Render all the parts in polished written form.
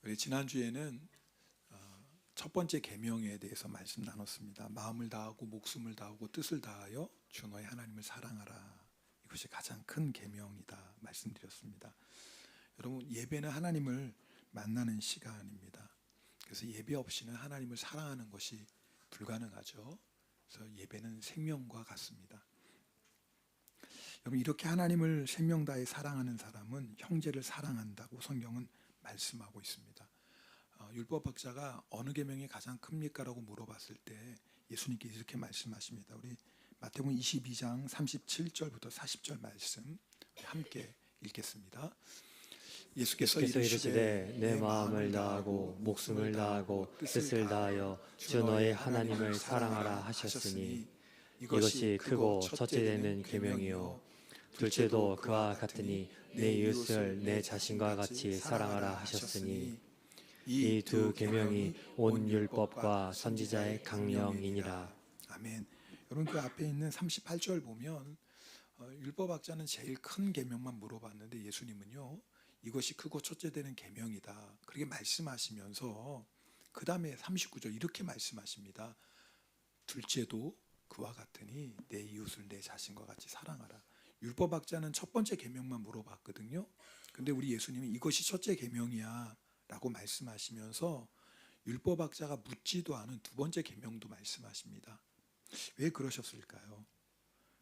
우리 지난주에는 첫 번째 계명에 대해서 말씀 나눴습니다. 마음을 다하고 목숨을 다하고 뜻을 다하여 주 너의 하나님을 사랑하라. 이것이 가장 큰 계명이다 말씀드렸습니다. 여러분, 예배는 하나님을 만나는 시간입니다. 그래서 예배 없이는 하나님을 사랑하는 것이 불가능하죠. 그래서 예배는 생명과 같습니다. 여러분, 이렇게 하나님을 생명 다해 사랑하는 사람은 형제를 사랑한다고 성경은 말씀하고 있습니다. 율법학자가 어느 계명이 가장 큽니까? 라고 물어봤을 때 예수님께서 이렇게 말씀하십니다. 우리 마태복음 22장 37절부터 40절 말씀 함께 읽겠습니다. 예수께서 이르시되 내 마음을 다하고 목숨을 다하고 뜻을 다하여 주 너의 하나님을 사랑하라 하셨으니 이것이 크고 첫째 되는 계명이요 둘째도 그와 같으니 내 이웃을 내 자신과 같이 사랑하라 하셨으니 이 두 계명이 온 율법과 선지자의 강령이니라. 아멘. 여러분, 그 앞에 있는 38절 보면 율법학자는 제일 큰 계명만 물어봤는데 예수님은요, 이것이 크고 첫째 되는 계명이다 그렇게 말씀하시면서 그 다음에 39절 이렇게 말씀하십니다. 둘째도 그와 같으니 내 이웃을 내 자신과 같이 사랑하라. 율법학자는 첫 번째 계명만 물어봤거든요. 근데 우리 예수님은 이것이 첫째 계명이야 라고 말씀하시면서 율법학자가 묻지도 않은 두 번째 계명도 말씀하십니다. 왜 그러셨을까요?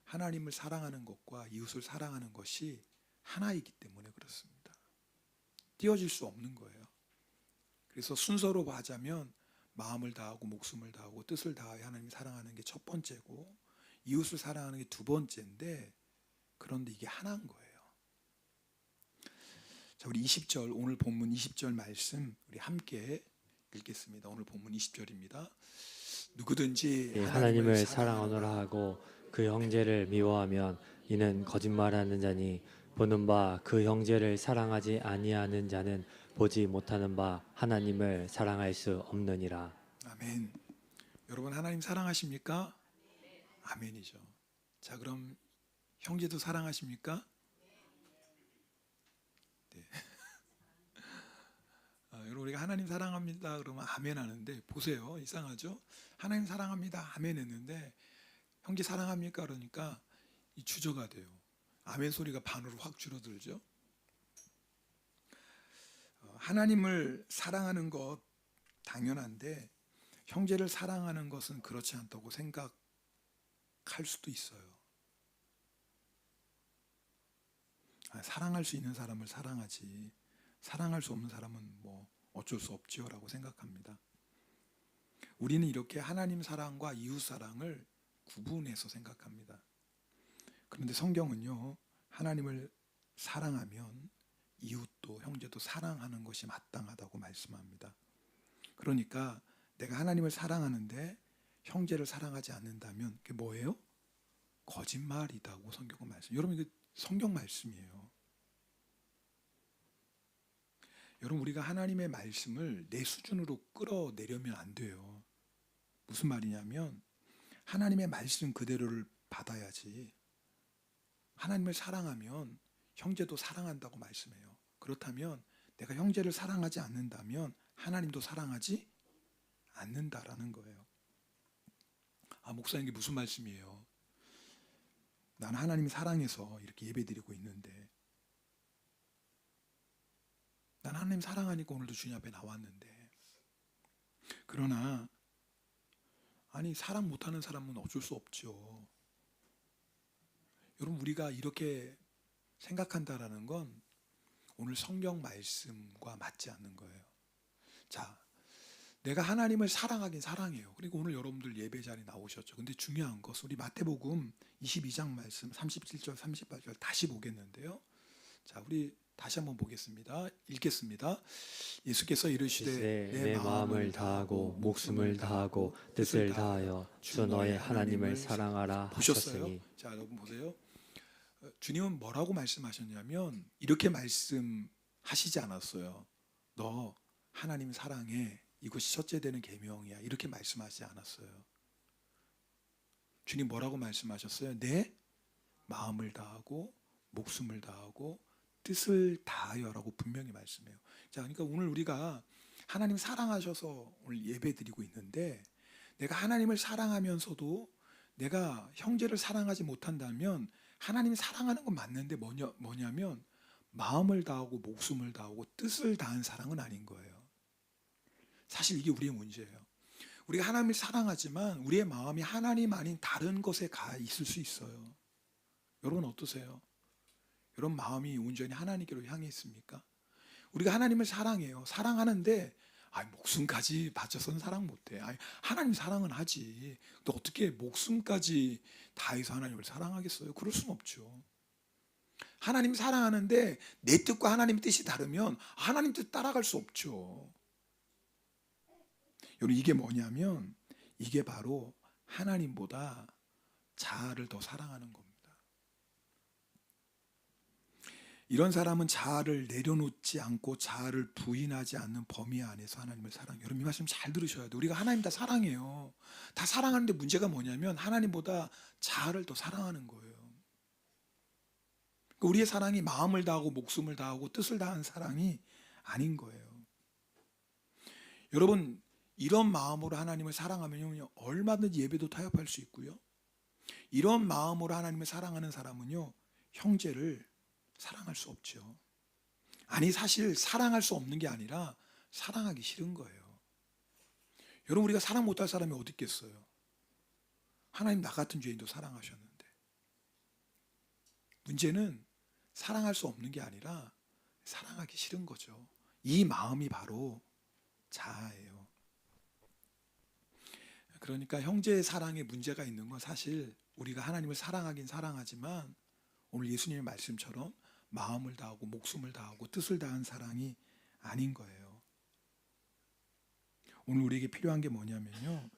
하나님을 사랑하는 것과 이웃을 사랑하는 것이 하나이기 때문에 그렇습니다. 띄어질 수 없는 거예요. 그래서 순서로 하자면 마음을 다하고 목숨을 다하고 뜻을 다하여 하나님을 사랑하는 게 첫 번째고 이웃을 사랑하는 게 두 번째인데, 그런데 이게 하나인 거예요. 자, 우리 20절, 오늘 본문 20절 말씀 우리 함께 읽겠습니다. 오늘 본문 20절입니다. 누구든지 하나님을 사랑하노라 하고 그 형제를 미워하면 이는 거짓말하는 자니 보는 바 그 형제를 사랑하지 아니하는 자는 보지 못하는 바 하나님을 사랑할 수 없느니라. 아멘. 여러분, 하나님 사랑하십니까? 아멘이죠. 자, 그럼 형제도 사랑하십니까? 네. 여러분, 우리가 하나님 사랑합니다 그러면 아멘 하는데, 보세요, 이상하죠? 하나님 사랑합니다 아멘 했는데 형제 사랑합니까? 그러니까 이 주저가 돼요. 아멘 소리가 반으로 확 줄어들죠. 하나님을 사랑하는 것 당연한데 형제를 사랑하는 것은 그렇지 않다고 생각할 수도 있어요. 사랑할 수 있는 사람을 사랑하지 사랑할 수 없는 사람은 뭐 어쩔 수 없지요 라고 생각합니다. 우리는 이렇게 하나님 사랑과 이웃 사랑을 구분해서 생각합니다. 그런데 성경은요, 하나님을 사랑하면 이웃도 형제도 사랑하는 것이 마땅하다고 말씀합니다. 그러니까 내가 하나님을 사랑하는데 형제를 사랑하지 않는다면 그게 뭐예요? 거짓말이다고 성경은 말씀. 여러분, 이게 성경 말씀이에요. 여러분, 우리가 하나님의 말씀을 내 수준으로 끌어내려면 안 돼요. 무슨 말이냐면 하나님의 말씀 그대로를 받아야지. 하나님을 사랑하면 형제도 사랑한다고 말씀해요. 그렇다면 내가 형제를 사랑하지 않는다면 하나님도 사랑하지 않는다라는 거예요. 목사님, 이게 무슨 말씀이에요? 나는 하나님 사랑해서 이렇게 예배드리고 있는데, 난 하나님 사랑하니까 오늘도 주님 앞에 나왔는데, 그러나 사랑 못하는 사람은 어쩔 수 없죠. 여러분, 우리가 이렇게 생각한다라는 건 오늘 성경 말씀과 맞지 않는 거예요. 자, 내가 하나님을 사랑하긴 사랑해요. 그리고 오늘 여러분들 예배 자리에 나오셨죠. 근데 중요한 것은 우리 마태복음 22장 말씀 37절 38절 다시 보겠는데요. 자, 우리 다시 한번 보겠습니다. 읽겠습니다. 예수께서 이르시되 내 마음을 다하고 목숨을 다하고 뜻을 다하여 주 너의 하나님을 사랑하라 보셨어요? 하셨으니. 자, 여러분 보세요. 주님은 뭐라고 말씀하셨냐면 이렇게 말씀하시지 않았어요. 너 하나님 사랑해. 이것이 첫째 되는 계명이야. 이렇게 말씀하시지 않았어요. 주님 뭐라고 말씀하셨어요? 내 마음을 다하고 목숨을 다하고 뜻을 다하여라고 분명히 말씀해요. 자, 그러니까 오늘 우리가 하나님 사랑하셔서 오늘 예배드리고 있는데, 내가 하나님을 사랑하면서도 내가 형제를 사랑하지 못한다면 하나님 사랑하는 건 맞는데 뭐냐면 마음을 다하고 목숨을 다하고 뜻을 다한 사랑은 아닌 거예요. 사실 이게 우리의 문제예요. 우리가 하나님을 사랑하지만 우리의 마음이 하나님 아닌 다른 것에 가 있을 수 있어요. 여러분 어떠세요? 여러분 마음이 온전히 하나님께로 향해 있습니까? 우리가 하나님을 사랑해요. 사랑하는데 목숨까지 바쳐서는 사랑 못해. 하나님 사랑은 하지. 또 어떻게 목숨까지 다해서 하나님을 사랑하겠어요? 그럴 수는 없죠. 하나님 사랑하는데 내 뜻과 하나님의 뜻이 다르면 하나님 뜻 따라갈 수 없죠. 여러분 이게 뭐냐면 이게 바로 하나님보다 자아를 더 사랑하는 겁니다. 이런 사람은 자아를 내려놓지 않고 자아를 부인하지 않는 범위 안에서 하나님을 사랑해요. 여러분 이 말씀 잘 들으셔야 돼요. 우리가 하나님 다 사랑해요. 다 사랑하는데 문제가 뭐냐면 하나님보다 자아를 더 사랑하는 거예요. 그러니까 우리의 사랑이 마음을 다하고 목숨을 다하고 뜻을 다한 사랑이 아닌 거예요. 여러분 이런 마음으로 하나님을 사랑하면요 얼마든지 예배도 타협할 수 있고요. 이런 마음으로 하나님을 사랑하는 사람은요 형제를 사랑할 수 없죠. 아니 사실 사랑할 수 없는 게 아니라 사랑하기 싫은 거예요. 여러분 우리가 사랑 못할 사람이 어디 있겠어요? 하나님 나 같은 죄인도 사랑하셨는데. 문제는 사랑할 수 없는 게 아니라 사랑하기 싫은 거죠. 이 마음이 바로 자아예요. 그러니까 형제의 사랑에 문제가 있는 건 사실 우리가 하나님을 사랑하긴 사랑하지만 오늘 예수님의 말씀처럼 마음을 다하고 목숨을 다하고 뜻을 다한 사랑이 아닌 거예요. 오늘 우리에게 필요한 게 뭐냐면요.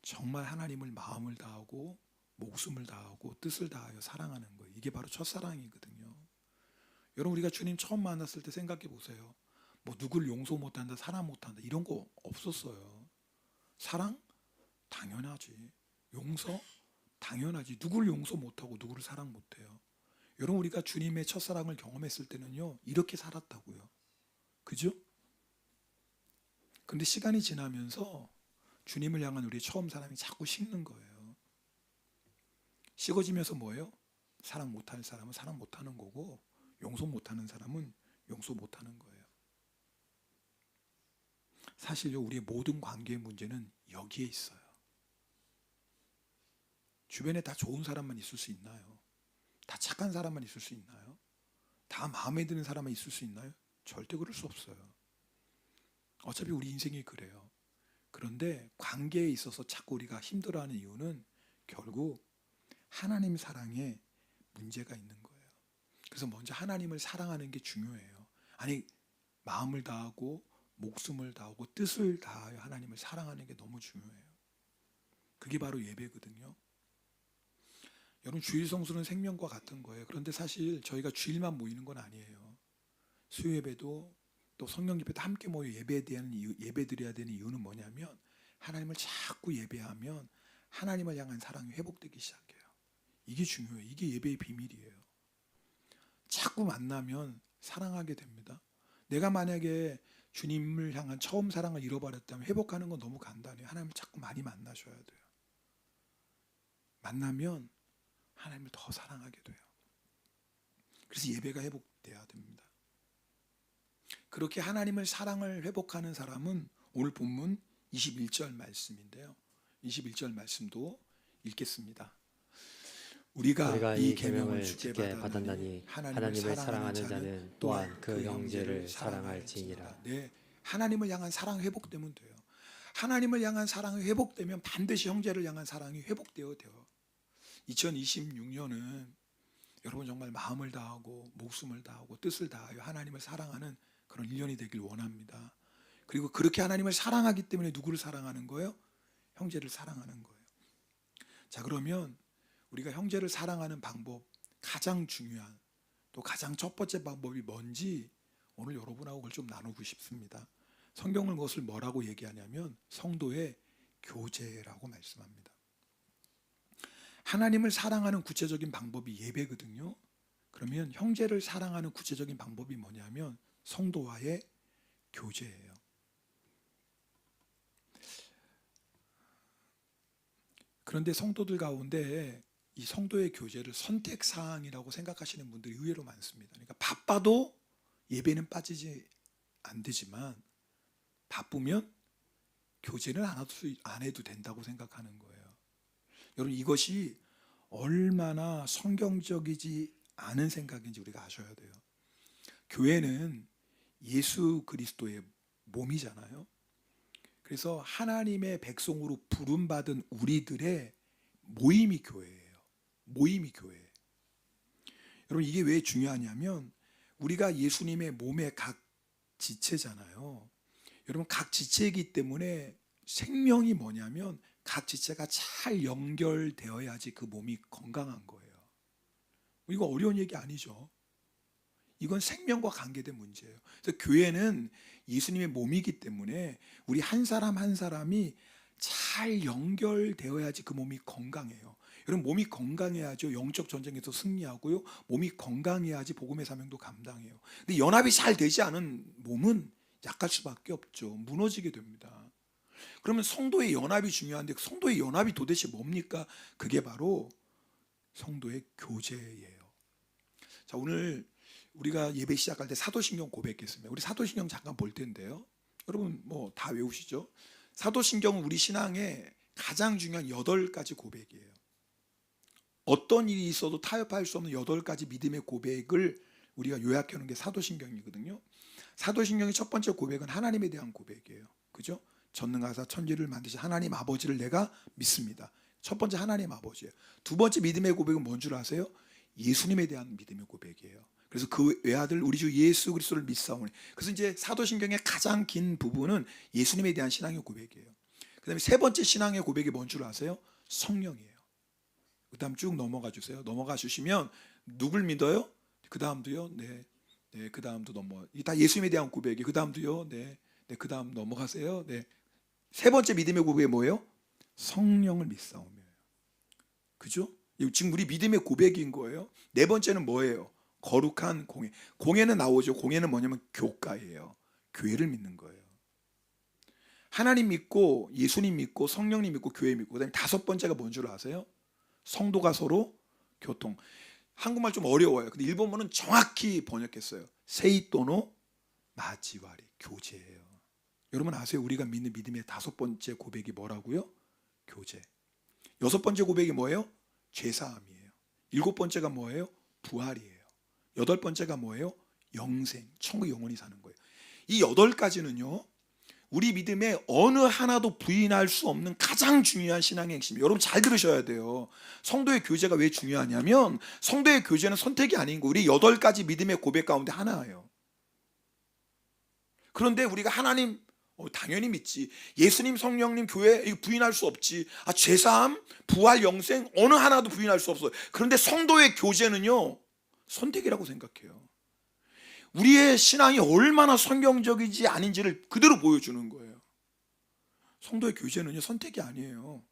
정말 하나님을 마음을 다하고 목숨을 다하고 뜻을 다하여 사랑하는 거예요. 이게 바로 첫사랑이거든요. 여러분 우리가 주님 처음 만났을 때 생각해 보세요. 뭐 누굴 용서 못한다, 사랑 못한다 이런 거 없었어요. 사랑? 당연하지. 용서? 당연하지. 누굴 용서 못하고 누구를 사랑 못해요. 여러분 우리가 주님의 첫사랑을 경험했을 때는요 이렇게 살았다고요. 그죠? 근데 시간이 지나면서 주님을 향한 우리의 처음 사랑이 자꾸 식는 거예요. 식어지면서 뭐예요? 사랑 못할 사람은 사랑 못하는 거고 용서 못하는 사람은 용서 못하는 거예요. 사실요 우리의 모든 관계의 문제는 여기에 있어요. 주변에 다 좋은 사람만 있을 수 있나요? 다 착한 사람만 있을 수 있나요? 다 마음에 드는 사람만 있을 수 있나요? 절대 그럴 수 없어요. 어차피 우리 인생이 그래요. 그런데 관계에 있어서 자꾸 우리가 힘들어하는 이유는 결국 하나님 사랑에 문제가 있는 거예요. 그래서 먼저 하나님을 사랑하는 게 중요해요. 아니 마음을 다하고 목숨을 다하고 뜻을 다하여 하나님을 사랑하는 게 너무 중요해요. 그게 바로 예배거든요. 여러분 주일 성수는 생명과 같은 거예요. 그런데 사실 저희가 주일만 모이는 건 아니에요. 수요 예배도 또 성령 집회도 함께 모여 예배드려야 되는 이유는 뭐냐면 하나님을 자꾸 예배하면 하나님을 향한 사랑이 회복되기 시작해요. 이게 중요해요. 이게 예배의 비밀이에요. 자꾸 만나면 사랑하게 됩니다. 내가 만약에 주님을 향한 처음 사랑을 잃어버렸다면 회복하는 건 너무 간단해요. 하나님을 자꾸 많이 만나셔야 돼요. 만나면 하나님을 더 사랑하게 돼요. 그래서 예배가 회복돼야 됩니다. 그렇게 하나님을 사랑을 회복하는 사람은 오늘 본문 21절 말씀인데요. 21절 말씀도 읽겠습니다. 우리가 이 계명을 주께 받았나니 하나님을 사랑하는 자는 또한 그 형제를 사랑할지니라. 네, 하나님을 향한 사랑이 회복되면 돼요. 하나님을 향한 사랑이 회복되면 반드시 형제를 향한 사랑이 회복되어야 돼요. 2026년은 여러분 정말 마음을 다하고 목숨을 다하고 뜻을 다하여 하나님을 사랑하는 그런 1년이 되길 원합니다. 그리고 그렇게 하나님을 사랑하기 때문에 누구를 사랑하는 거예요? 형제를 사랑하는 거예요. 자, 그러면 우리가 형제를 사랑하는 방법 가장 중요한 또 가장 첫 번째 방법이 뭔지 오늘 여러분하고 그걸 좀 나누고 싶습니다. 성경은 그것을 뭐라고 얘기하냐면 성도의 교제라고 말씀합니다. 하나님을 사랑하는 구체적인 방법이 예배거든요. 그러면 형제를 사랑하는 구체적인 방법이 뭐냐면 성도와의 교제예요. 그런데 성도들 가운데 이 성도의 교제를 선택사항이라고 생각하시는 분들이 의외로 많습니다. 그러니까 바빠도 예배는 빠지지 안 되지만 바쁘면 교제는 안 해도 된다고 생각하는 거예요. 여러분, 이것이 얼마나 성경적이지 않은 생각인지 우리가 아셔야 돼요. 교회는 예수 그리스도의 몸이잖아요. 그래서 하나님의 백성으로 부름받은 우리들의 모임이 교회예요. 모임이 교회예요. 여러분, 이게 왜 중요하냐면 우리가 예수님의 몸의 각 지체잖아요. 여러분, 각 지체이기 때문에 생명이 뭐냐면 각 지체가 잘 연결되어야지 그 몸이 건강한 거예요. 이거 어려운 얘기 아니죠. 이건 생명과 관계된 문제예요. 그래서 교회는 예수님의 몸이기 때문에 우리 한 사람 한 사람이 잘 연결되어야지 그 몸이 건강해요. 여러분, 몸이 건강해야죠 영적 전쟁에서 승리하고요, 몸이 건강해야지 복음의 사명도 감당해요. 근데 연합이 잘 되지 않은 몸은 약할 수밖에 없죠. 무너지게 됩니다. 그러면 성도의 연합이 중요한데 성도의 연합이 도대체 뭡니까? 그게 바로 성도의 교제예요. 자, 오늘 우리가 예배 시작할 때 사도신경 고백했습니다. 우리 사도신경 잠깐 볼 텐데요. 여러분 뭐 다 외우시죠? 사도신경은 우리 신앙의 가장 중요한 8가지 고백이에요. 어떤 일이 있어도 타협할 수 없는 8가지 믿음의 고백을 우리가 요약해 놓은 게 사도신경이거든요. 사도신경의 첫 번째 고백은 하나님에 대한 고백이에요. 그죠? 전능하사 천지를 만드신 하나님 아버지를 내가 믿습니다. 첫 번째 하나님 아버지예요. 두 번째 믿음의 고백은 뭔 줄 아세요? 예수님에 대한 믿음의 고백이에요. 그래서 그 외아들 우리 주 예수 그리스도를 믿사오니. 그래서 이제 사도신경의 가장 긴 부분은 예수님에 대한 신앙의 고백이에요. 그다음에 세 번째 신앙의 고백이 뭔 줄 아세요? 성령이에요. 그다음 쭉 넘어가 주세요. 넘어가 주시면 누굴 믿어요? 그다음도요. 네. 네, 그다음도 이게 다 예수님에 대한 고백이. 그다음도요. 네. 네, 그다음 넘어가세요. 네. 세 번째 믿음의 고백이 뭐예요? 성령을 믿사오며. 그죠? 지금 우리 믿음의 고백인 거예요. 네 번째는 뭐예요? 거룩한 공예. 공예는 나오죠. 공예는 뭐냐면 교가예요. 교회를 믿는 거예요. 하나님 믿고 예수님 믿고 성령님 믿고 교회 믿고. 그다음에 다섯 번째가 뭔 줄 아세요? 성도가 서로 교통. 한국말 좀 어려워요. 근데 일본어는 정확히 번역했어요. 세이토노 마지와리, 교제예요. 여러분 아세요? 우리가 믿는 믿음의 다섯 번째 고백이 뭐라고요? 교제. 여섯 번째 고백이 뭐예요? 죄사함이에요. 일곱 번째가 뭐예요? 부활이에요. 여덟 번째가 뭐예요? 영생, 천국 영원히 사는 거예요. 이 8가지는요 우리 믿음에 어느 하나도 부인할 수 없는 가장 중요한 신앙의 핵심이에요. 여러분 잘 들으셔야 돼요. 성도의 교제가 왜 중요하냐면 성도의 교제는 선택이 아닌 거. 우리 8가지 믿음의 고백 가운데 하나예요. 그런데 우리가 하나님 당연히 믿지. 예수님, 성령님, 교회 이거 부인할 수 없지. 죄사함, 부활, 영생 어느 하나도 부인할 수 없어요. 그런데 성도의 교제는요 선택이라고 생각해요. 우리의 신앙이 얼마나 성경적이지 아닌지를 그대로 보여주는 거예요. 성도의 교제는요 선택이 아니에요.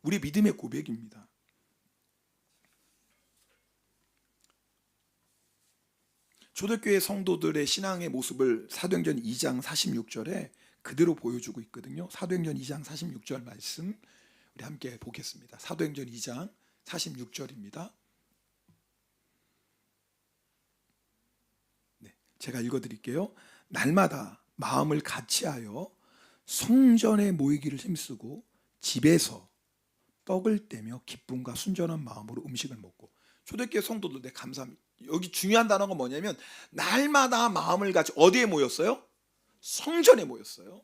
우리 믿음의 고백입니다. 초대교회 성도들의 신앙의 모습을 사도행전 2장 46절에 그대로 보여주고 있거든요. 사도행전 2장 46절 말씀 우리 함께 보겠습니다. 사도행전 2장 46절입니다. 네, 제가 읽어드릴게요. 날마다 마음을 같이하여 성전에 모이기를 힘쓰고 집에서 떡을 떼며 기쁨과 순전한 마음으로 음식을 먹고. 초대교회 성도들 네 감사합니다. 여기 중요한 단어가 뭐냐면 날마다 마음을 같이 어디에 모였어요? 성전에 모였어요.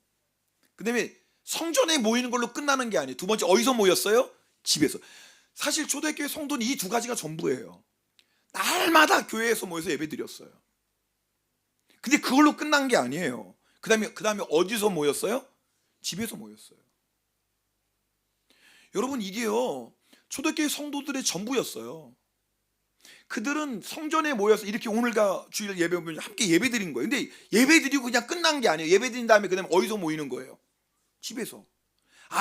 그 다음에 성전에 모이는 걸로 끝나는 게 아니에요. 두 번째 어디서 모였어요? 집에서. 사실 초대교회 성도는 이 두 가지가 전부예요. 날마다 교회에서 모여서 예배 드렸어요. 근데 그걸로 끝난 게 아니에요. 그 다음에 어디서 모였어요? 집에서 모였어요. 여러분 이게요 초대교회 성도들의 전부였어요. 그들은 성전에 모여서 이렇게 오늘과 주일 예배 오면 함께 예배 드린 거예요. 근데 예배 드리고 그냥 끝난 게 아니에요. 예배 드린 다음에 그다음에 어디서 모이는 거예요? 집에서.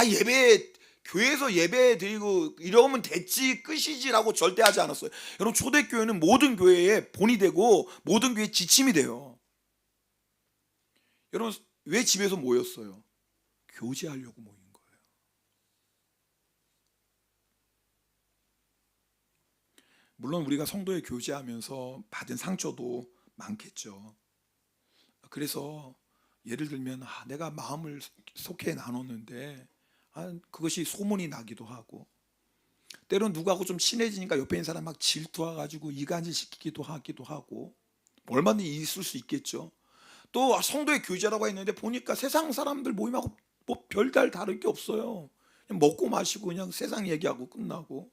예배 교회에서 예배 드리고 이러면 됐지 끝이지라고 절대 하지 않았어요. 여러분, 초대교회는 모든 교회의 본이 되고 모든 교회의 지침이 돼요. 여러분, 왜 집에서 모였어요? 교제하려고 모인 거예요. 물론 우리가 성도에 교제하면서 받은 상처도 많겠죠. 그래서 예를 들면 내가 마음을 속해 나눴는데 그것이 소문이 나기도 하고, 때론 누구하고 좀 친해지니까 옆에 있는 사람 막 질투해가지고 이간질 시키기도 하고, 얼마든지 있을 수 있겠죠. 또 성도의 교제라고 했는데 보니까 세상 사람들 모임하고 뭐 별달 다를 게 없어요. 그냥 먹고 마시고 그냥 세상 얘기하고 끝나고.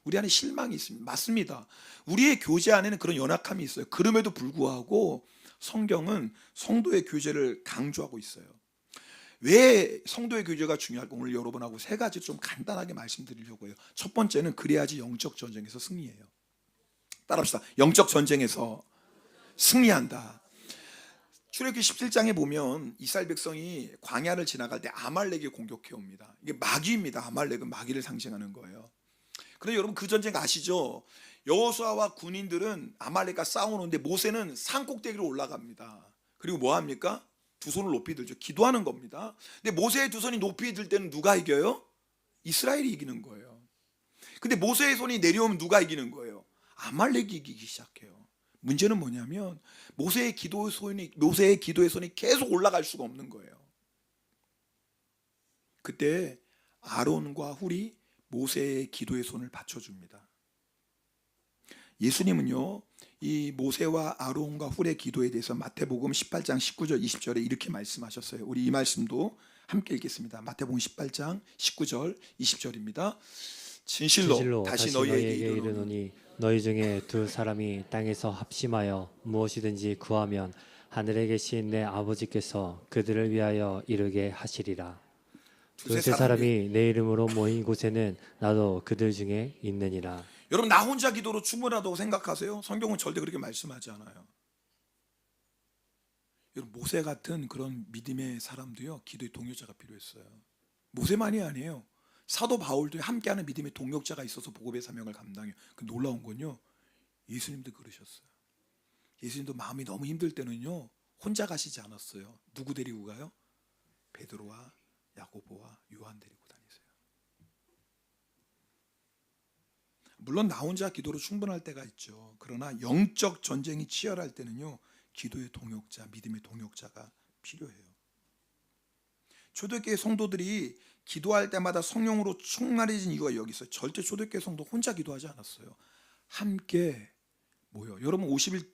우리 안에 실망이 있습니다. 맞습니다. 우리의 교제 안에는 그런 연약함이 있어요. 그럼에도 불구하고 성경은 성도의 교제를 강조하고 있어요. 왜 성도의 교제가 중요할까? 오늘 여러분하고 세 가지 좀 간단하게 말씀드리려고 해요. 첫 번째는 그래야지 영적 전쟁에서 승리해요. 따라합시다. 영적 전쟁에서 승리한다. 출애굽기 17장에 보면 이스라엘 백성이 광야를 지나갈 때 아말렉이 공격해 옵니다. 이게 마귀입니다. 아말렉은 마귀를 상징하는 거예요. 그런데 여러분, 그 전쟁 아시죠? 여호수아와 군인들은 아말렉과 싸우는데 모세는 산 꼭대기로 올라갑니다. 그리고 뭐 합니까? 두 손을 높이 들죠. 기도하는 겁니다. 근데 모세의 두 손이 높이 들 때는 누가 이겨요? 이스라엘이 이기는 거예요. 근데 모세의 손이 내려오면 누가 이기는 거예요? 아말렉이 이기기 시작해요. 문제는 뭐냐면 모세의 기도의 손이 계속 올라갈 수가 없는 거예요. 그때 아론과 훌이 모세의 기도의 손을 받쳐줍니다. 예수님은요, 이 모세와 아론과 훌의 기도에 대해서 마태복음 18장 19절 20절에 이렇게 말씀하셨어요. 우리 이 말씀도 함께 읽겠습니다. 마태복음 18장 19절 20절입니다. 진실로 다시 너희에게 이르노니 너희 중에 두 사람이 땅에서 합심하여 무엇이든지 구하면 하늘에 계신 내 아버지께서 그들을 위하여 이루게 하시리라. 두세 사람이 내 이름으로 모인 곳에는 나도 그들 중에 있느니라. 여러분, 나 혼자 기도로 충분하다고 생각하세요? 성경은 절대 그렇게 말씀하지 않아요. 여러분, 모세 같은 그런 믿음의 사람도요, 기도의 동역자가 필요했어요. 모세만이 아니에요. 사도 바울도 함께하는 믿음의 동역자가 있어서 복음의 사명을 감당해요. 그 놀라운 건요, 예수님도 그러셨어요. 예수님도 마음이 너무 힘들 때는요, 혼자 가시지 않았어요. 누구 데리고 가요? 베드로와 야고보와 요한 데리고 다니세요. 물론 나 혼자 기도로 충분할 때가 있죠. 그러나 영적 전쟁이 치열할 때는요, 기도의 동역자, 믿음의 동역자가 필요해요. 초대교회 성도들이 기도할 때마다 성령으로 충만해진 이유가 여기 있어요. 절대 초대교회 성도 혼자 기도하지 않았어요. 함께 모여. 여러분, 50일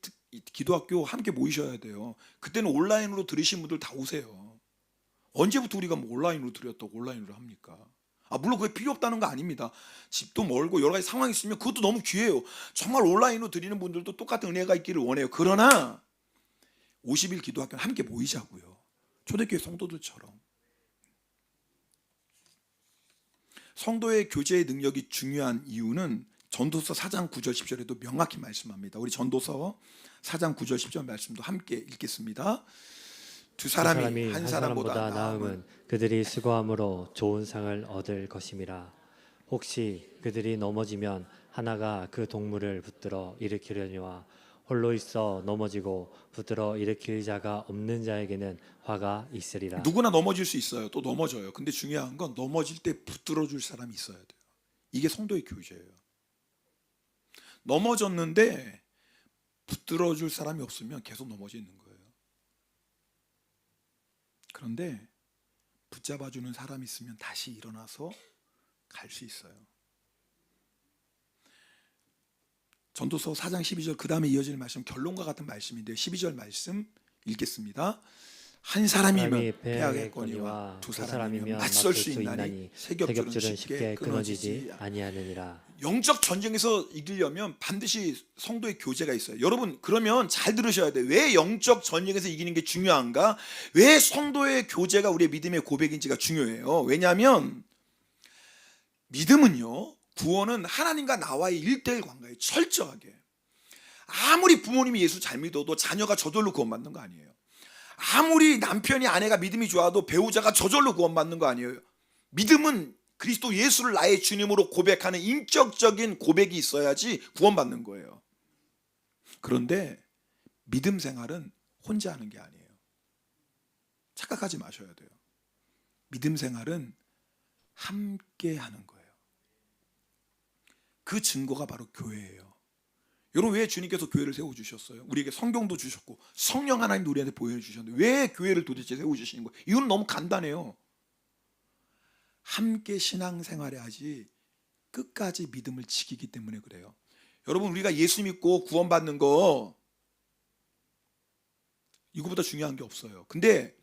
기도학교 함께 모이셔야 돼요. 그때는 온라인으로 들으신 분들 다 오세요. 언제부터 우리가 뭐 온라인으로 드렸다고 온라인으로 합니까? 물론 그게 필요 없다는 거 아닙니다. 집도 멀고 여러 가지 상황이 있으면 그것도 너무 귀해요. 정말 온라인으로 드리는 분들도 똑같은 은혜가 있기를 원해요. 그러나 50일 기도학교는 함께 모이자고요. 초대교회 성도들처럼. 성도의 교제의 능력이 중요한 이유는 전도서 4장 9절 10절에도 명확히 말씀합니다. 우리 전도서 4장 9절 10절 말씀도 함께 읽겠습니다. 두 사람이 한 사람보다 나음은 그들이 수고함으로 좋은 상을 얻을 것임이라. 혹시 그들이 넘어지면 하나가 그 동물을 붙들어 일으키려니와 홀로 있어 넘어지고 붙들어 일으킬 자가 없는 자에게는 화가 있으리라. 누구나 넘어질 수 있어요. 또 넘어져요. 근데 중요한 건 넘어질 때 붙들어 줄 사람이 있어야 돼요. 이게 성도의 교제예요. 넘어졌는데 붙들어 줄 사람이 없으면 계속 넘어져 있는 거예요. 그런데 붙잡아 주는 사람이 있으면 다시 일어나서 갈 수 있어요. 전도서 4장 12절 그 다음에 이어지는 말씀, 결론과 같은 말씀인데요. 12절 말씀 읽겠습니다. 한 사람이면 패하겠거니와 두 사람이면 맞설 수 있나니 세 겹줄은 쉽게 끊어지지 아니하느니라. 영적 전쟁에서 이기려면 반드시 성도의 교제가 있어요. 여러분, 그러면 잘 들으셔야 돼요. 왜 영적 전쟁에서 이기는 게 중요한가? 왜 성도의 교제가 우리의 믿음의 고백인지가 중요해요. 왜냐하면 믿음은요, 구원은 하나님과 나와의 1:1 관계예요. 철저하게. 아무리 부모님이 예수 잘 믿어도 자녀가 저절로 구원받는 거 아니에요. 아무리 남편이 아내가 믿음이 좋아도 배우자가 저절로 구원받는 거 아니에요. 믿음은 그리스도 예수를 나의 주님으로 고백하는 인격적인 고백이 있어야지 구원받는 거예요. 그런데 믿음 생활은 혼자 하는 게 아니에요. 착각하지 마셔야 돼요. 믿음 생활은 함께 하는 거예요. 그 증거가 바로 교회예요. 여러분, 왜 주님께서 교회를 세워주셨어요? 우리에게 성경도 주셨고 성령 하나님도 우리한테 보여주셨는데 왜 교회를 도대체 세워주시는 거예요? 이유는 너무 간단해요. 함께 신앙생활을 하지 끝까지 믿음을 지키기 때문에 그래요. 여러분, 우리가 예수 믿고 구원받는 거 이거보다 중요한 게 없어요. 근데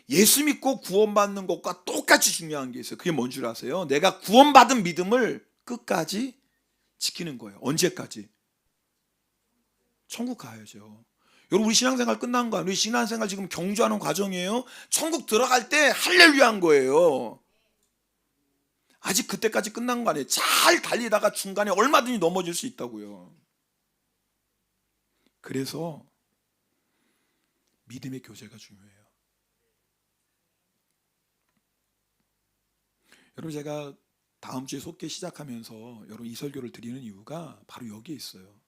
예수 믿고 구원받는 것과 똑같이 중요한 게 있어요. 그게 뭔 줄 아세요? 내가 구원받은 믿음을 끝까지 지키는 거예요. 언제까지? 천국 가야죠. 여러분, 우리 신앙생활 끝난 거 아니에요? 우리 신앙생활 지금 경주하는 과정이에요. 천국 들어갈 때 할렐루야한 거예요. 아직 그때까지 끝난 거 아니에요. 잘 달리다가 중간에 얼마든지 넘어질 수 있다고요. 그래서 믿음의 교제가 중요해요. 여러분, 제가 다음 주에 속계 시작하면서 여러분 이 설교를 드리는 이유가 바로 여기에 있어요.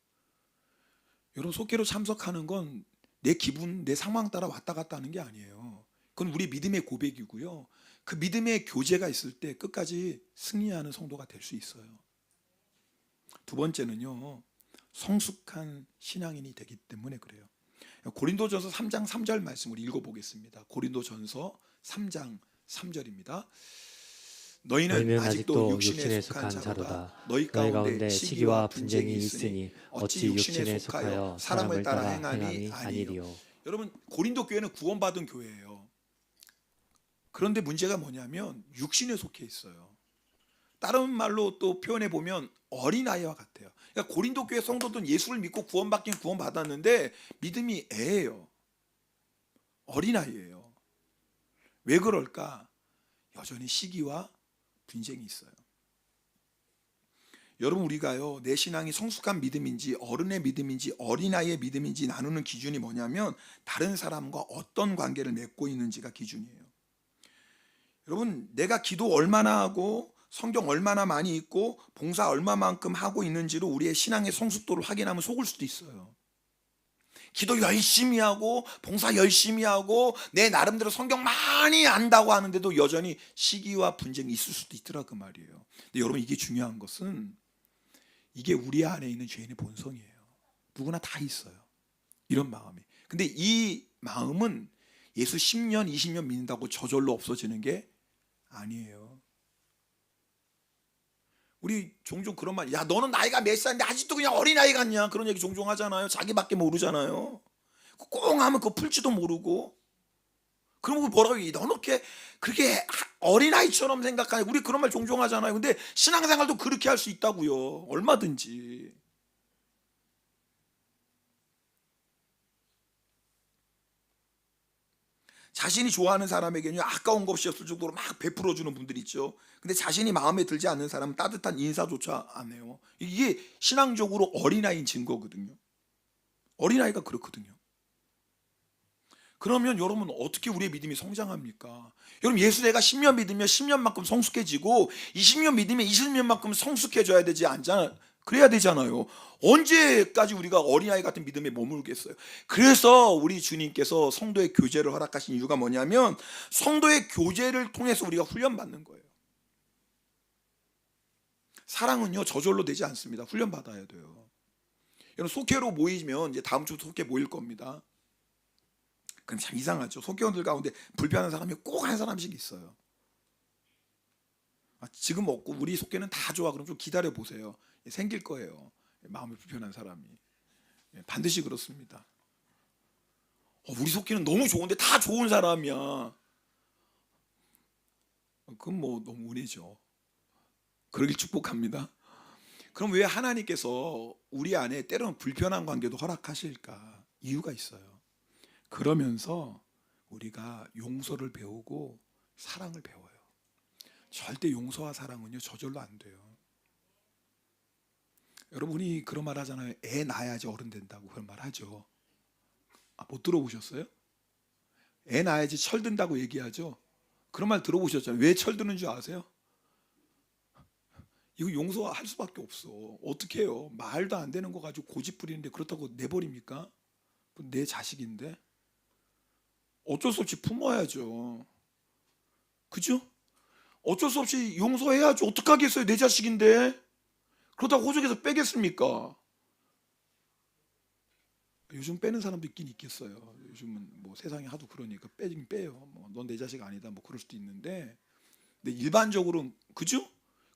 여러분, 속계로 참석하는 건 내 기분, 내 상황 따라 왔다 갔다 하는 게 아니에요. 그건 우리 믿음의 고백이고요. 그 믿음의 교제가 있을 때 끝까지 승리하는 성도가 될 수 있어요. 두 번째는요, 성숙한 신앙인이 되기 때문에 그래요. 고린도전서 3장 3절 말씀을 읽어보겠습니다. 고린도전서 3장 3절입니다. 너희는 아직도 육신에 속한 자로다. 너희 가운데 시기와 분쟁이 있으니 어찌 육신에 속하여 사람을 따라 행하니 아니리요. 여러분, 고린도 교회는 구원받은 교회예요. 그런데 문제가 뭐냐면 육신에 속해 있어요. 다른 말로 또 표현해 보면 어린아이와 같아요. 그러니까 고린도 교회 성도들은 예수를 믿고 구원받긴 구원받았는데 믿음이 애예요. 어린아이예요. 왜 그럴까? 여전히 시기와 분쟁이 있어요. 여러분, 우리가요, 내 신앙이 성숙한 믿음인지 어른의 믿음인지 어린아이의 믿음인지 나누는 기준이 뭐냐면 다른 사람과 어떤 관계를 맺고 있는지가 기준이에요. 여러분, 내가 기도 얼마나 하고 성경 얼마나 많이 읽고 봉사 얼마만큼 하고 있는지로 우리의 신앙의 성숙도를 확인하면 속을 수도 있어요. 기도 열심히 하고 봉사 열심히 하고 내 나름대로 성경 많이 안다고 하는데도 여전히 시기와 분쟁이 있을 수도 있더라 그 말이에요. 근데 여러분, 이게 중요한 것은 이게 우리 안에 있는 죄인의 본성이에요. 누구나 다 있어요, 이런 마음이. 근데 이 마음은 예수 10년 20년 믿는다고 저절로 없어지는 게 아니에요. 우리 종종 그런 말, 야 너는 나이가 몇 살인데 아직도 그냥 어린아이 같냐, 그런 얘기 종종 하잖아요. 자기밖에 모르잖아요. 꽁 하면 그거 풀지도 모르고. 그러면 뭐라고 얘기해? 너는 그렇게 어린아이처럼 생각하냐. 우리 그런 말 종종 하잖아요. 근데 신앙생활도 그렇게 할 수 있다고요. 얼마든지. 자신이 좋아하는 사람에게는 아까운 것 없이 없을 정도로 막 베풀어주는 분들이 있죠. 근데 자신이 마음에 들지 않는 사람은 따뜻한 인사조차 안 해요. 이게 신앙적으로 어린아이인 증거거든요. 어린아이가 그렇거든요. 그러면 여러분, 어떻게 우리의 믿음이 성장합니까? 여러분, 예수 내가 10년 믿으면 10년만큼 성숙해지고 20년 믿으면 20년만큼 성숙해져야 되지 않잖아요. 그래야 되잖아요. 언제까지 우리가 어린아이 같은 믿음에 머물겠어요? 그래서 우리 주님께서 성도의 교제를 허락하신 이유가 뭐냐면 성도의 교제를 통해서 우리가 훈련받는 거예요. 사랑은요, 저절로 되지 않습니다. 훈련받아야 돼요. 여러분, 속회로 모이면 이제 다음 주부터 속회 모일 겁니다. 그럼 참 이상하죠. 속회원들 가운데 불편한 사람이 꼭 한 사람씩 있어요. 지금 없고 우리 속회는 다 좋아. 그럼 좀 기다려 보세요. 생길 거예요. 마음이 불편한 사람이. 반드시 그렇습니다. 우리 속회는 너무 좋은데 다 좋은 사람이야. 그건 뭐 너무 운이죠. 그러길 축복합니다. 그럼 왜 하나님께서 우리 안에 때로는 불편한 관계도 허락하실까? 이유가 있어요. 그러면서 우리가 용서를 배우고 사랑을 배워요. 절대 용서와 사랑은요, 저절로 안 돼요. 여러분이 그런 말 하잖아요. 애 낳아야지 어른 된다고 그런 말 하죠. 못 들어보셨어요? 애 낳아야지 철든다고 얘기하죠. 그런 말 들어보셨잖아요. 왜 철드는 줄 아세요? 이거 용서할 수밖에 없어. 어떻게 해요? 말도 안 되는 거 가지고 고집 부리는데 그렇다고 내버립니까? 내 자식인데 어쩔 수 없이 품어야죠. 그죠? 어쩔 수 없이 용서해야죠. 어떡하겠어요? 내 자식인데. 그러다가 호적에서 빼겠습니까? 요즘 빼는 사람도 있긴 있겠어요. 요즘은 뭐 세상이 하도 그러니까 빼긴 빼요. 뭐 넌 내 자식 아니다 뭐 그럴 수도 있는데, 근데 일반적으로는 그죠?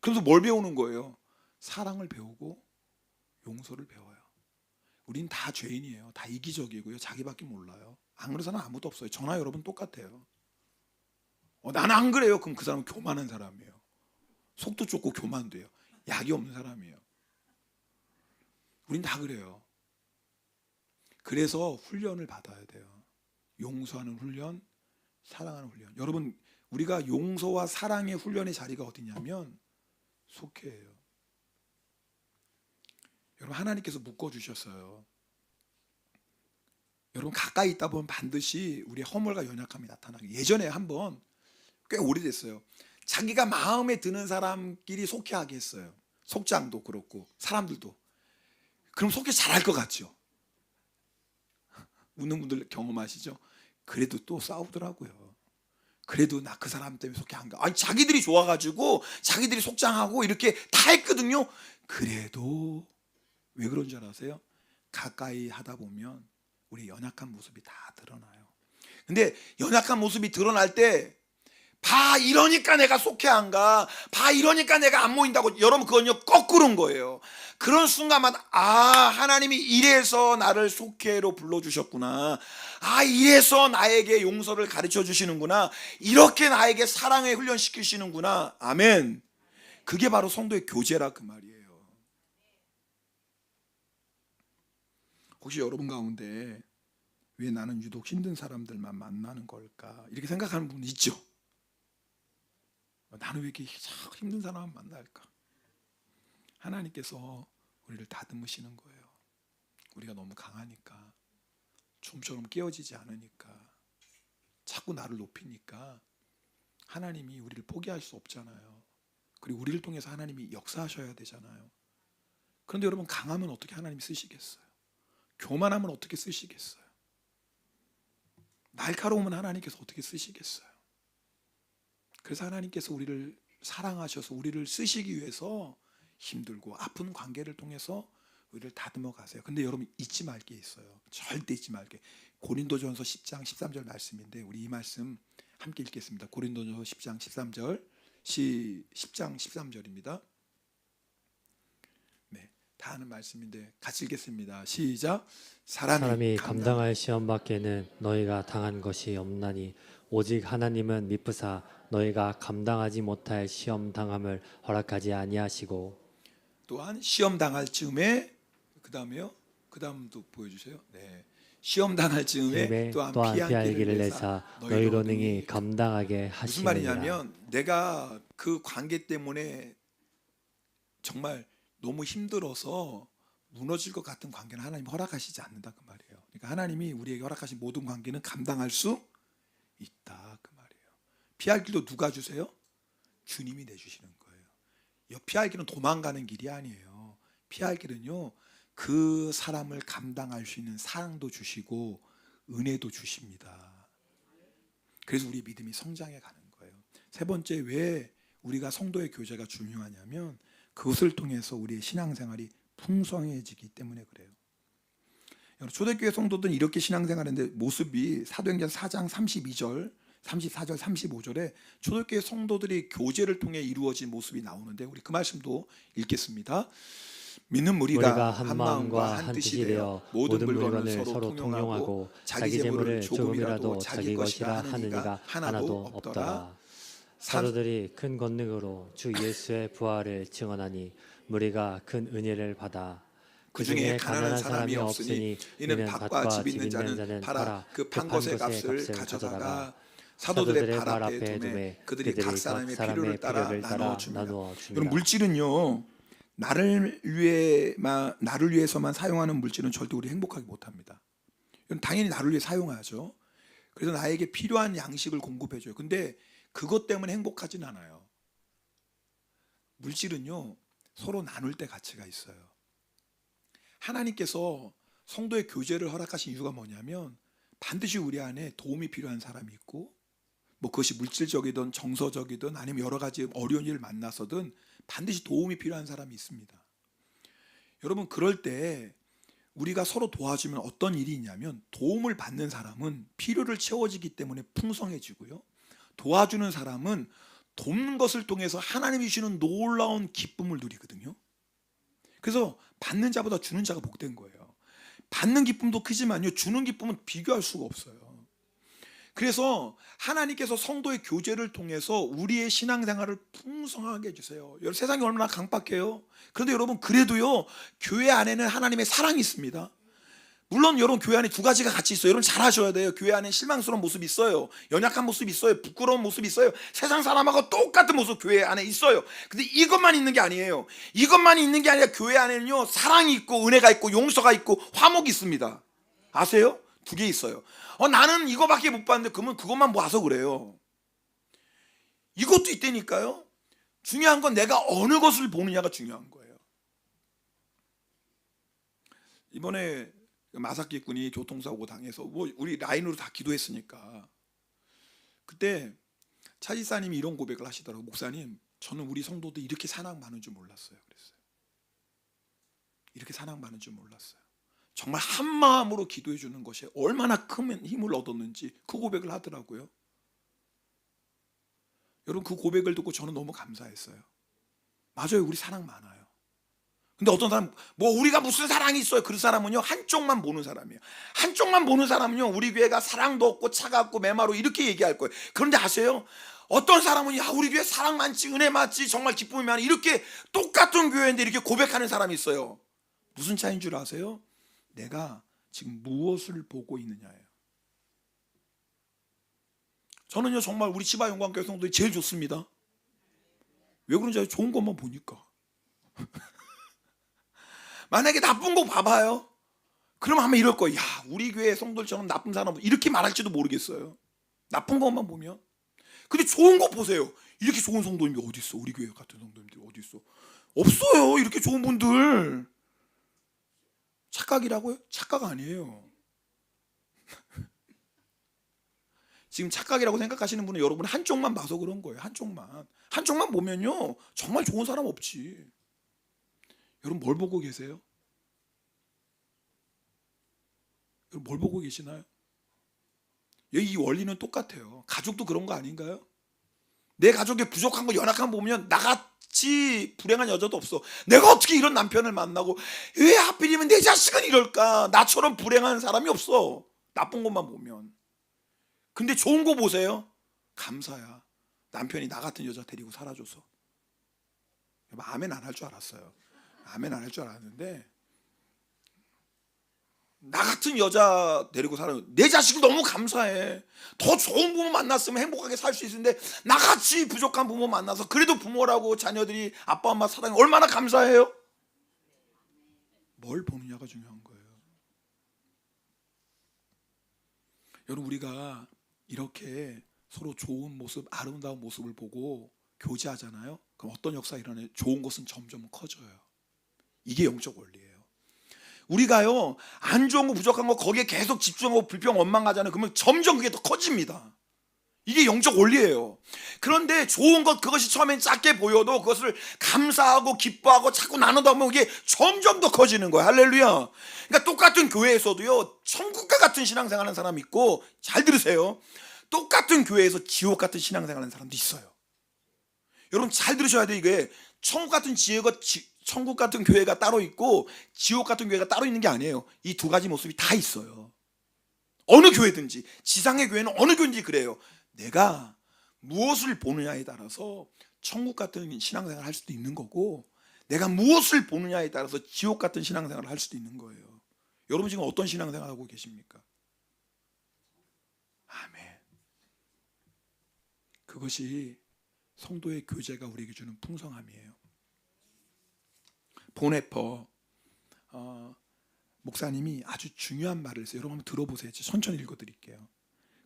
그래서 뭘 배우는 거예요? 사랑을 배우고 용서를 배워요. 우린 다 죄인이에요. 다 이기적이고요. 자기밖에 몰라요. 안 그런 사람 아무도 없어요. 저나 여러분 똑같아요. 나는 안 그래요. 그럼 그 사람은 교만한 사람이에요. 속도 좁고 교만돼요. 약이 없는 사람이에요. 우린 다 그래요. 그래서 훈련을 받아야 돼요. 용서하는 훈련, 사랑하는 훈련. 여러분, 우리가 용서와 사랑의 훈련의 자리가 어디냐면 속회예요. 여러분, 하나님께서 묶어주셨어요. 여러분, 가까이 있다 보면 반드시 우리의 허물과 연약함이 나타나요. 예전에 한번 꽤 오래됐어요. 자기가 마음에 드는 사람끼리 속회하게 했어요. 속장도 그렇고 사람들도. 그럼 속회 잘할 것 같죠? 웃는 분들 경험하시죠? 그래도 또 싸우더라고요. 그래도 나 그 사람 때문에 속해 안 가. 아니 자기들이 좋아가지고 자기들이 속장하고 이렇게 다 했거든요. 그래도 왜 그런 줄 아세요? 가까이 하다 보면 우리 연약한 모습이 다 드러나요. 근데 연약한 모습이 드러날 때 봐 이러니까 내가 속해 안 가. 봐 이러니까 내가 안 모인다고. 여러분 그건요 거꾸로인 거예요. 그런 순간마다 하나님이 이래서 나를 속회로 불러주셨구나. 이래서 나에게 용서를 가르쳐 주시는구나. 이렇게 나에게 사랑을 훈련시키시는구나. 아멘. 그게 바로 성도의 교제라 그 말이에요. 혹시 여러분 가운데 왜 나는 유독 힘든 사람들만 만나는 걸까? 이렇게 생각하는 분 있죠? 나는 왜 이렇게 참 힘든 사람만 만날까? 하나님께서 우리를 다듬으시는 거예요. 우리가 너무 강하니까, 좀처럼 깨어지지 않으니까, 자꾸 나를 높이니까 하나님이 우리를 포기할 수 없잖아요. 그리고 우리를 통해서 하나님이 역사하셔야 되잖아요. 그런데 여러분 강하면 어떻게 하나님이 쓰시겠어요? 교만하면 어떻게 쓰시겠어요? 날카로우면 하나님께서 어떻게 쓰시겠어요? 그래서 하나님께서 우리를 사랑하셔서 우리를 쓰시기 위해서 힘들고 아픈 관계를 통해서 우리를 다듬어 가세요. 근데 여러분 잊지 말 게 있어요. 절대 잊지 말 게. 고린도전서 10장 13절 말씀인데 우리 이 말씀 함께 읽겠습니다. 고린도전서 10장 13절 10장 13절입니다. 네, 다 아는 말씀인데 같이 읽겠습니다. 시작. 사람이 감당할 시험 밖에는 너희가 당한 것이 없나니 오직 하나님은 미쁘사 너희가 감당하지 못할 시험 당함을 허락하지 아니하시고 또한 시험 당할 즈음에 그다음에요. 그다음도 보여주세요. 네. 시험 당할 즈음에 또한 피할 길을 내사 너희로 능히 감당하게 무슨 하시느니라. 말이냐면 내가 그 관계 때문에 정말 너무 힘들어서 무너질 것 같은 관계는 하나님 허락하시지 않는다 그 말이에요. 그러니까 하나님이 우리에게 허락하신 모든 관계는 감당할 수 있다 그 말이에요. 피할 길도 누가 주세요? 주님이 내주시는 거예요. 피할 길은 도망가는 길이 아니에요. 피할 길은요 그 사람을 감당할 수 있는 사랑도 주시고 은혜도 주십니다. 그래서 우리 믿음이 성장해 가는 거예요. 세 번째 왜 우리가 성도의 교제가 중요하냐면 그것을 통해서 우리의 신앙생활이 풍성해지기 때문에 그래요. 초대교회 성도들은 이렇게 신앙생활하는데 모습이 사도행전 4장 32절 34절 35절에 초대교회 성도들이 교제를 통해 이루어진 모습이 나오는데 우리 그 말씀도 읽겠습니다. 믿는 우리가 한 마음과 한 뜻이 되어 모든 물건을 서로 통용하고 자기 재물을 조금이라도 자기 것이라 하는 이가 하나도 없더라. 사도들이 큰 권능으로 주 예수의 부활을 증언하니 무리가 큰 은혜를 받아 그 중에 가난한 사람이 없으니 이는 밭과 집 있는 자는 팔아 그 판 것의 값을 가져다가 사도들의 발 앞에 두매 그들이 각 사람의 필요를 따라 나누어 줍니다. 여러분 물질은요 나를 위해서만 사용하는 물질은 절대 우리 행복하게 못합니다. 당연히 나를 위해 사용하죠. 그래서 나에게 필요한 양식을 공급해줘요. 근데 그것 때문에 행복하진 않아요. 물질은요 서로 나눌 때 가치가 있어요. 하나님께서 성도의 교제를 허락하신 이유가 뭐냐면 반드시 우리 안에 도움이 필요한 사람이 있고 뭐 그것이 물질적이든 정서적이든 아니면 여러 가지 어려운 일을 만나서든 반드시 도움이 필요한 사람이 있습니다. 여러분, 그럴 때 우리가 서로 도와주면 어떤 일이 있냐면 도움을 받는 사람은 필요를 채워지기 때문에 풍성해지고요. 도와주는 사람은 돕는 것을 통해서 하나님이 주시는 놀라운 기쁨을 누리거든요. 그래서 받는 자보다 주는 자가 복된 거예요. 받는 기쁨도 크지만요, 주는 기쁨은 비교할 수가 없어요. 그래서 하나님께서 성도의 교제를 통해서 우리의 신앙생활을 풍성하게 해주세요. 여러분, 세상이 얼마나 강박해요. 그런데 여러분, 그래도요 교회 안에는 하나님의 사랑이 있습니다. 물론 여러분, 교회 안에 두 가지가 같이 있어요. 여러분 잘 아셔야 돼요. 교회 안에 실망스러운 모습이 있어요. 연약한 모습이 있어요. 부끄러운 모습이 있어요. 세상 사람하고 똑같은 모습 교회 안에 있어요. 근데 이것만 있는 게 아니에요. 이것만 있는 게 아니라 교회 안에는요 사랑이 있고 은혜가 있고 용서가 있고 화목이 있습니다. 아세요? 두 개 있어요. 나는 이거밖에 못 봤는데 그러면 그것만 모아서 그래요. 이것도 있다니까요. 중요한 건 내가 어느 것을 보느냐가 중요한 거예요. 이번에 마사키 군이 교통사고 당해서 뭐 우리 라인으로 다 기도했으니까 그때 차 지사님이 이런 고백을 하시더라고요. 목사님, 저는 우리 성도들 이렇게 사랑 많은 줄 몰랐어요. 그랬어요. 이렇게 사랑 많은 줄 몰랐어요. 정말 한 마음으로 기도해 주는 것이 얼마나 큰 힘을 얻었는지 그 고백을 하더라고요. 여러분, 그 고백을 듣고 저는 너무 감사했어요. 맞아요, 우리 사랑 많아요. 근데 어떤 사람, 뭐 우리가 무슨 사랑이 있어요? 그 사람은요 한쪽만 보는 사람이에요. 한쪽만 보는 사람은요 우리 교회가 사랑도 없고 차갑고 메마로 이렇게 얘기할 거예요. 그런데 아세요? 어떤 사람은 야, 우리 교회 사랑 많지, 은혜 많지, 정말 기쁨이 많아, 이렇게 똑같은 교회인데 이렇게 고백하는 사람이 있어요. 무슨 차이인 줄 아세요? 내가 지금 무엇을 보고 있느냐예요. 저는요 정말 우리 치바 영광교회 성도들이 제일 좋습니다. 왜 그런지 알아요? 좋은 것만 보니까. 만약에 나쁜 거 봐봐요. 그럼 아마 이럴 거예요. 야, 우리 교회 성도들처럼 나쁜 사람은 이렇게 말할지도 모르겠어요. 나쁜 것만 보면. 근데 좋은 거 보세요. 이렇게 좋은 성도님이 어디 있어? 우리 교회 같은 성도님들이 어디 있어? 없어요. 이렇게 좋은 분들. 착각이라고요? 착각 아니에요. 지금 착각이라고 생각하시는 분은 여러분 한쪽만 봐서 그런 거예요. 한쪽만 보면요 정말 좋은 사람 없지. 여러분 뭘 보고 계세요? 여러분 뭘 보고 계시나요? 이 원리는 똑같아요. 가족도 그런 거 아닌가요? 내 가족에 부족한 거, 연약한 거 보면 나같이 불행한 여자도 없어. 내가 어떻게 이런 남편을 만나고 왜 하필이면 내 자식은 이럴까? 나처럼 불행한 사람이 없어. 나쁜 것만 보면. 근데 좋은 거 보세요. 감사야. 남편이 나 같은 여자 데리고 살아줘서. 아멘 안 할 줄 알았어요. 아멘 안 할 줄 알았는데 나 같은 여자 데리고 살아. 내 자식이 너무 감사해. 더 좋은 부모 만났으면 행복하게 살 수 있는데 나같이 부족한 부모 만나서 그래도 부모라고 자녀들이 아빠 엄마 사랑해 얼마나 감사해요. 뭘 보느냐가 중요한 거예요. 여러분, 우리가 이렇게 서로 좋은 모습, 아름다운 모습을 보고 교제하잖아요. 그럼 어떤 역사가 일어나요? 좋은 것은 점점 커져요. 이게 영적 원리예요. 우리가요 안 좋은 거, 부족한 거 거기에 계속 집중하고 불평 원망하잖아요. 그러면 점점 그게 더 커집니다. 이게 영적 원리예요. 그런데 좋은 것, 그것이 처음엔 작게 보여도 그것을 감사하고 기뻐하고 자꾸 나누다 보면 이게 점점 더 커지는 거예요. 할렐루야. 그러니까 똑같은 교회에서도요 천국과 같은 신앙생활하는 사람이 있고, 잘 들으세요, 똑같은 교회에서 지옥 같은 신앙생활하는 사람도 있어요. 여러분 잘 들으셔야 돼요. 이게 천국 같은 천국 같은 교회가 따로 있고 지옥 같은 교회가 따로 있는 게 아니에요. 이 두 가지 모습이 다 있어요. 어느 교회든지, 지상의 교회는 어느 교회든지 그래요. 내가 무엇을 보느냐에 따라서 천국 같은 신앙생활을 할 수도 있는 거고, 내가 무엇을 보느냐에 따라서 지옥 같은 신앙생활을 할 수도 있는 거예요. 여러분 지금 어떤 신앙생활 하고 계십니까? 아멘. 그것이 성도의 교제가 우리에게 주는 풍성함이에요. 보네퍼 목사님이 아주 중요한 말을 했어요. 여러분 한번 들어보세요. 천천히 읽어드릴게요.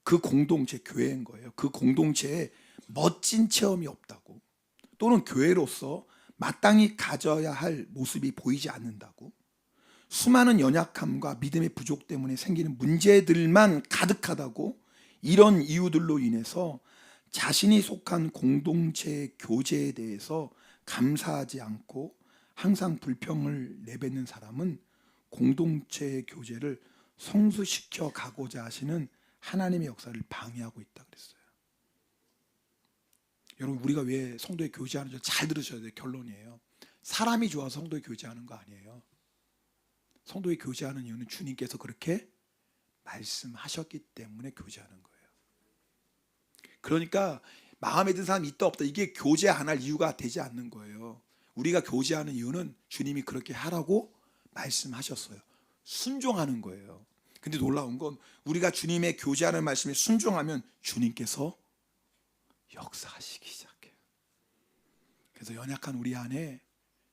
그 공동체, 교회인 거예요. 그 공동체에 멋진 체험이 없다고, 또는 교회로서 마땅히 가져야 할 모습이 보이지 않는다고, 수많은 연약함과 믿음의 부족 때문에 생기는 문제들만 가득하다고, 이런 이유들로 인해서 자신이 속한 공동체의 교제에 대해서 감사하지 않고 항상 불평을 내뱉는 사람은 공동체의 교제를 성수시켜 가고자 하시는 하나님의 역사를 방해하고 있다 그랬어요. 여러분, 우리가 왜 성도에 교제하는지 잘 들으셔야 돼요. 결론이에요. 사람이 좋아서 성도에 교제하는 거 아니에요. 성도에 교제하는 이유는 주님께서 그렇게 말씀하셨기 때문에 교제하는 거예요. 그러니까 마음에 든 사람이 있다 없다, 이게 교제 안 할 이유가 되지 않는 거예요. 우리가 교제하는 이유는 주님이 그렇게 하라고 말씀하셨어요. 순종하는 거예요. 근데 놀라운 건 우리가 주님의 교제하는 말씀에 순종하면 주님께서 역사하시기 시작해요. 그래서 연약한 우리 안에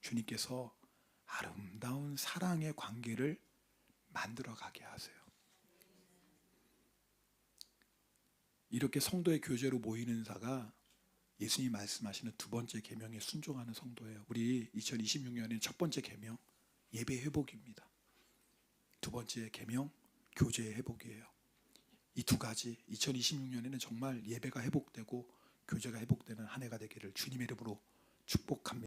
주님께서 아름다운 사랑의 관계를 만들어가게 하세요. 이렇게 성도의 교제로 모이는 자가 예수님이 말씀하시는 두 번째 계명에 순종하는 성도예요. 우리 2026년의 첫 번째 계명, 예배 회복입니다. 두 번째 계명, 교제의 회복이에요. 이 두 가지 2026년에는 정말 예배가 회복되고 교제가 회복되는 한 해가 되기를 주님의 이름으로 축복합니다.